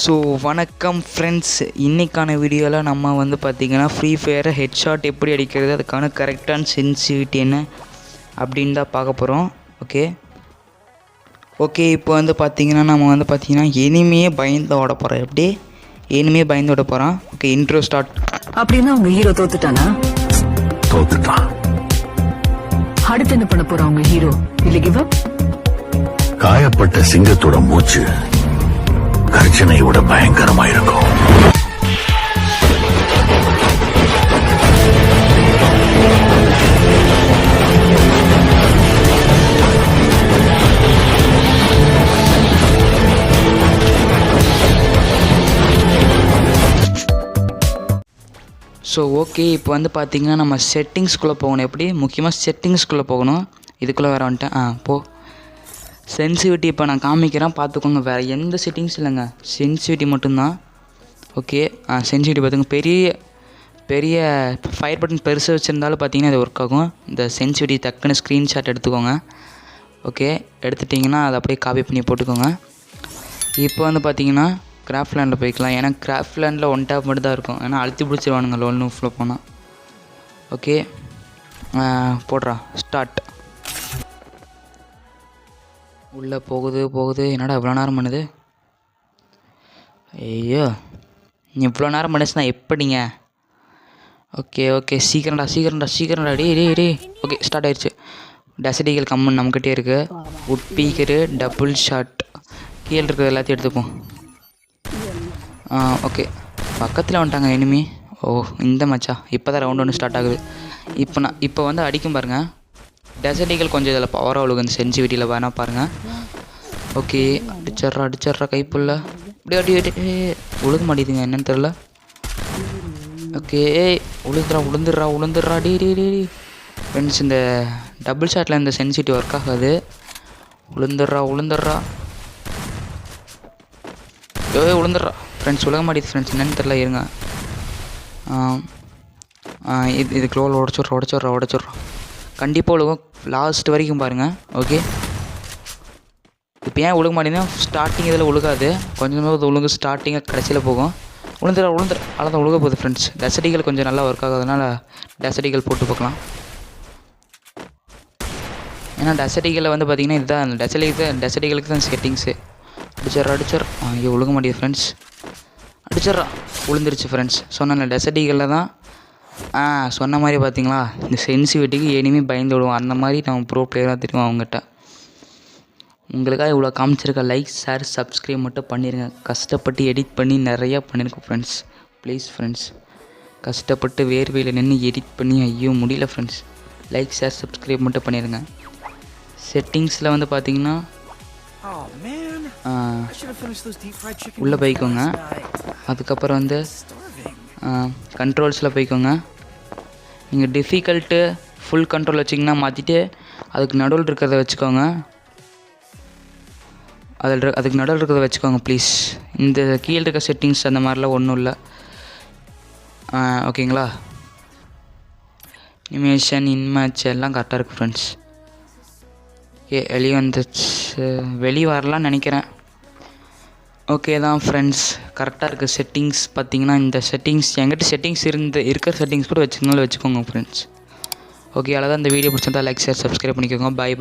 So வணக்கம் friends, இன்றைக்கான வீடியோவில் நம்ம வந்து பார்த்திங்கன்னா ஃப்ரீ ஃபயரை ஹெட்ஷாட் எப்படி அடிக்கிறது, அதுக்கான கரெக்டான சென்சிட்டிவிட்டி என்ன அப்படின்னு தான் பார்க்க போகிறோம். ஓகே இப்போ வந்து பார்த்திங்கன்னா நம்ம வந்து பார்த்திங்கன்னா எனிமையே பயந்து ஓட போகிறோம். எப்படி எனிமையே பயந்து ஓட போகிறான். Okay, intro start. அப்படின்னா உங்க ஹீரோ தோத்துட்டானா? தோத்துட்டான். அடுத்து என்ன பண்ண போறான் உங்க ஹீரோ? இல்ல கிவ் அப்? காயப்பட்ட சிங்கத்தோட மூச்சு கர்ஜனை விட பயங்கரமாயிருக்கும். ஸோ ஓகே இப்போ வந்து பார்த்திங்கன்னா நம்ம செட்டிங்ஸ்குள்ளே போகணும். எப்படி முக்கியமாக செட்டிங்ஸ்குள்ளே போகணும். இதுக்குள்ளே வேறு வந்துட்டேன். சென்சிட்டிவிட்டி இப்போ நான் காமிக்கிறேன், பார்த்துக்கோங்க. வேறு எந்த செட்டிங்ஸ் இல்லைங்க, சென்சிட்டிவிட்டி மட்டும்தான். ஓகே, சென்சிட்டிவிட்டி பார்த்துங்க. பெரிய ஃபயர் பட்டன் பெருசாக வச்சுருந்தாலும் பார்த்தீங்கன்னா இது ஒர்க் ஆகும். இந்த சென்சிட்டிவிட்டி டக்குன்னு ஸ்க்ரீன்ஷாட் எடுத்துக்கோங்க. ஓகே, எடுத்துட்டிங்கன்னா அதை அப்படியே காப்பி பண்ணி போட்டுக்கோங்க. இப்போ வந்து பார்த்தீங்கன்னா கிராஃப்ட் லேண்டில் போய்க்கலாம். ஏன்னா கிராஃப்ட் லேண்டில் ஒன் டேப் மட்டும் தான் இருக்கும். ஏன்னா அழுத்தி பிடிச்சிருவானுங்க லோன் நூஃபில் போனால். ஓகே, போடுறா ஸ்டார்ட். உள்ளே போகுது. என்னடா இவ்வளோ நேரம் பண்ணுது? ஐயோ, இவ்வளோ நேரம் பண்ணுச்சுன்னா எப்படிங்க? ஓகே சீக்கிரம்டா டே. ஓகே, ஸ்டார்ட் ஆயிடுச்சு. டெசடிகள் கம்மன் நம்மக்கிட்டே இருக்குது. உட் பீக்கரு, டபுள் ஷாட், கீழே இருக்கிறது எல்லாத்தையும் எடுத்துப்போம். ஓகே, பக்கத்தில் வந்துட்டாங்க எனிமி. இந்த மச்சா இப்போ தான் ரவுண்ட் ஒன்று ஸ்டார்ட் ஆகுது. இப்போ வந்து அடிக்கும் பாருங்கள். டெசர்டிகள் கொஞ்சம் இதில் பவர் அவ்வளோக்கு இந்த சென்சிட்டிவிட்டியில் வேணால் பாருங்கள். ஓகே, அடிச்சிட்றா கைப்புள்ள. அப்படியே உழுக மாட்டேதுங்க, என்னன்னு தெரில. ஓகே, உளுந்துடுறா டே ஃப்ரெண்ட்ஸ். இந்த டபுள் ஷாட்டில் இந்த சென்சிட்டிவ் ஒர்க் ஆகாது. உளுந்துடுறா உளுந்துடுறா ஃப்ரெண்ட்ஸ். உலக மாட்டேது ஃப்ரெண்ட்ஸ், என்னன்னு தெரில. இருங்க, இது க்ளோவில் உடச்சிட்றோம். கண்டிப்பாக உலகம் லாஸ்ட் வரைக்கும் பாருங்கள். ஓகே, இப்போ ஏன் உழுக மாட்டேங்கன்னா ஸ்டார்டிங் இதில் உழுகாது, கொஞ்சமாக உழுகு ஸ்டார்டிங்காக கடைசியில் போகும். உளுந்துடுறா அவ்வளோதான் உழுக போகுது ஃப்ரெண்ட்ஸ். டெசடிகள் கொஞ்சம் நல்லா ஒர்க் ஆகாதனால டெசடிகள் போட்டு பார்க்கலாம். ஏன்னா டெசடிகளில் வந்து பார்த்திங்கன்னா இதுதான் டெசடிகளுக்கு தான் செட்டிங்ஸு. அடிச்சிட்றா ஐயோ உழுக மாட்டேது ஃப்ரெண்ட்ஸ். அடிச்சிட்றா உளுந்துருச்சு ஃப்ரெண்ட்ஸ். சொன்ன டெசடிகளில் தான் சொன்ன மாதிரி பார்த்தீங்களா, இந்த சென்சிட்டிவிட்டிக்கு எனிமே பயந்து விடுவோம். அந்த மாதிரி நம்ம ப்ரோ பிளேயராக தெரியும் அவங்ககிட்ட. உங்களுக்காக இவ்வளோ காமிச்சிருக்க. லைக், ஷேர், சப்ஸ்கிரைப் மட்டும் பண்ணிடுங்க. கஷ்டப்பட்டு எடிட் பண்ணி நிறையா பண்ணியிருக்கோம் ஃப்ரெண்ட்ஸ். ப்ளீஸ் ஃப்ரெண்ட்ஸ், கஷ்டப்பட்டு வேர்வையில் நின்று எடிட் பண்ணி ஐயோ முடியல ஃப்ரெண்ட்ஸ். லைக், ஷேர், சப்ஸ்கிரைப் மட்டும் பண்ணிடுங்க. செட்டிங்ஸில் வந்து பார்த்தீங்கன்னா உள்ளே போய்க்கோங்க. அதுக்கப்புறம் வந்து கண்ட்ரோல்ஸில் போய்க்கோங்க. நீங்கள் டிஃபிகல்ட்டு ஃபுல் கண்ட்ரோல் வச்சிங்கன்னா மாற்றிட்டு அதுக்கு நடுவில் இருக்கிறத வச்சுக்கோங்க. அதுக்கு நடுவில் இருக்கிறத வச்சுக்கோங்க ப்ளீஸ். இந்த கீழே இருக்க செட்டிங்ஸ் அந்த மாதிரிலாம் ஒன்றும் இல்லை. ஓகேங்களா? அனிமேஷன், இன்மேட்ச் எல்லாம் கரெக்டாக இருக்குது ஃப்ரெண்ட்ஸ். ஓகே, வெளியே வரலான்னு நினைக்கிறேன். ஓகே தான் ஃப்ரெண்ட்ஸ், கரெக்டாக இருக்குது செட்டிங்ஸ். பார்த்தீங்கன்னா இந்த செட்டிங்ஸ் என்கிட்ட செட்டிங்ஸ் இருக்கிற செட்டிங்ஸ் கூட வச்சுக்கோங்க ஃப்ரெண்ட்ஸ். ஓகே, அவ்வளோதான். இந்த வீடியோ பிடிச்சிருந்தா லைக், ஷேர், சப்ஸ்கிரைப் பண்ணிக்கோங்க. பாய்.